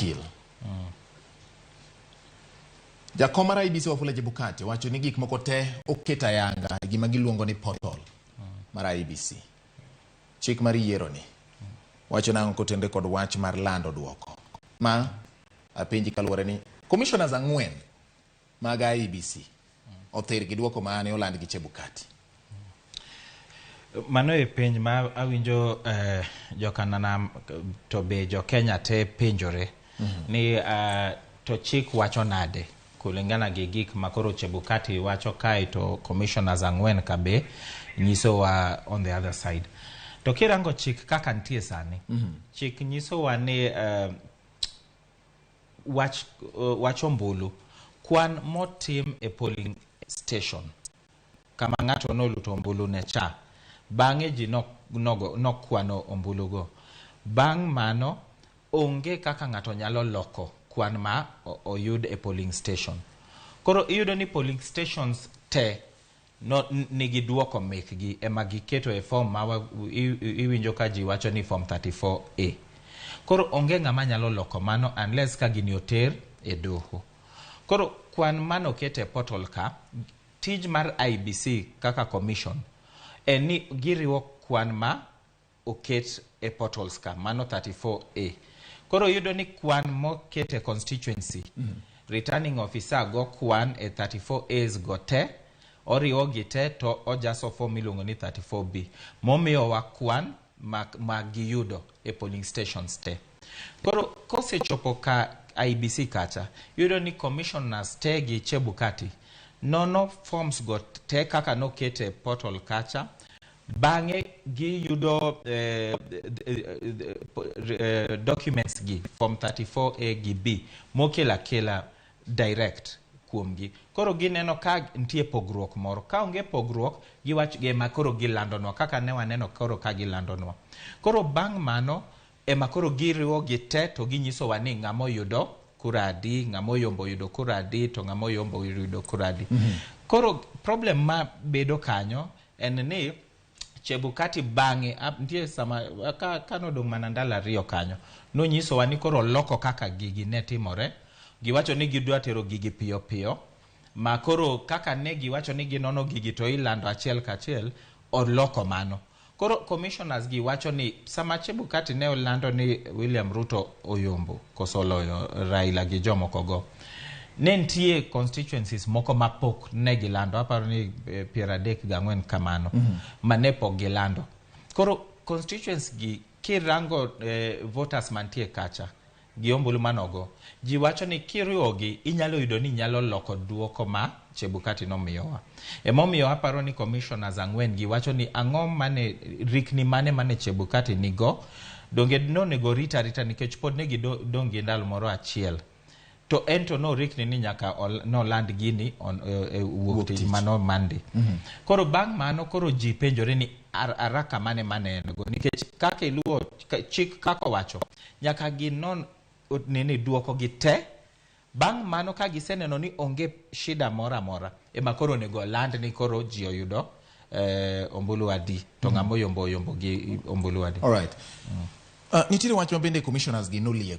appeal. Jakom mar IEBC Wafula Chebukati wacho ni gik moko te oketa yanga gima giluongo ni portal mar IEBC. Chik mar yiero ni wacho nang'o kotende kod wach mar lando duoko. Ma apenji kaluwore ni commissioners 4 mag IEBC oter gi duoko mane oland gi Chebukati. Mano e penj ma awinjo jokanana to be jo Kenya te penjore ni to chik wacho nade kulingana gi gik makoro Chebukati wacho kai to commissioners 4 ka be nyiso wa on the other side. To kirango chik kaka ntie sani, chik nyiso wa ni wacho ombulu kwan motim e polling station kama ng'ato noluto ombulu ne cha bang'e ji nokwano ombulu go. Bang' mano onge kaka ng'ato nyalo loko kwan ma oyud e polling station. Koro iyudo ni polling stations te nigi duoko mekgi ema giketo e form ma iwinjo ka ji wacho ni form 34A. Koro onge ng'ama nyalo loko mano unless ka gini oter e doho. Koro kwan mano kete portal ka tij mar IEBC kaka commission en ni giriwo kwan ma oket e portals ka mano 34A. Koro yudo ni kwan mokete constituency returning officer go kwan e 34A's go te oriwo gite to ojaso form miluongo ni 34B momiyo wa kwan ma giyudo e polling stations te. Koro kosechopo ka IEBC kacha yudo ni commissioners te gi Chebukati nono forms go te kaka no kete portal kacha bang'e giyudo documents gi form 34A gi B mokela direct kuomgi. Koro gineno ka ntie pogruok moro. Ka onge pogruok giwach ema koro gilandonwa kaka ne waneno koro ka gilandonwa. Koro bang' mano ema koro giriwo gite to ginyiso wa ni ng'amo yudo kura adi, ng'amo yombo yudo kura adi to ng'amo yombo yudo kura adi. Koro problem ma bedo kanyo en ni Chebukati bang'e ntie sama kanodong' mana ndalo 2 kanyo nonyiso wa ni koro loko kaka gigi ne timore. Giwacho ni gidwa tero gigi piyo piyo ma koro kaka ne giwacho ni ginono gigi to ilando achiel kachiel oloko mano. Koro commissioners giwacho ni sama Chebukati ne olando ni William Ruto oyombo kosoloyo Raila gi jomoko go ne ntie constituencies moko mapok ne gilando aparo ni 34 kamano mane pok gilando. Koro constituencies gi kirango voters mantie kacha gi ombulu manogo ji wacho ni kiriwogi inyalo yudo ni nyalo loko duoko ma Chebukati nomiyowa. Emomiyo aparo ni commissioners 4 gi wacho ni ang'o mane rikni mane Chebukati nigo donge nonego rita nikech pod ne gidongi ndalo moro achiel to ento no rikni ni nyaka no land gini wuok tich mano Monday. Koro bang' mano koro ji penjore ni araka mane go nikech kaka iluwo chik kako wacho nyaka ginon nini duoko gi te. Bang' mano ka giseneno ni onge shida mora ema koro nego land ni koro ji oyudo ombulu adi to ng'amo yombo gi ombulu adi. All right. Nitire wach mabende commissioners gi nolie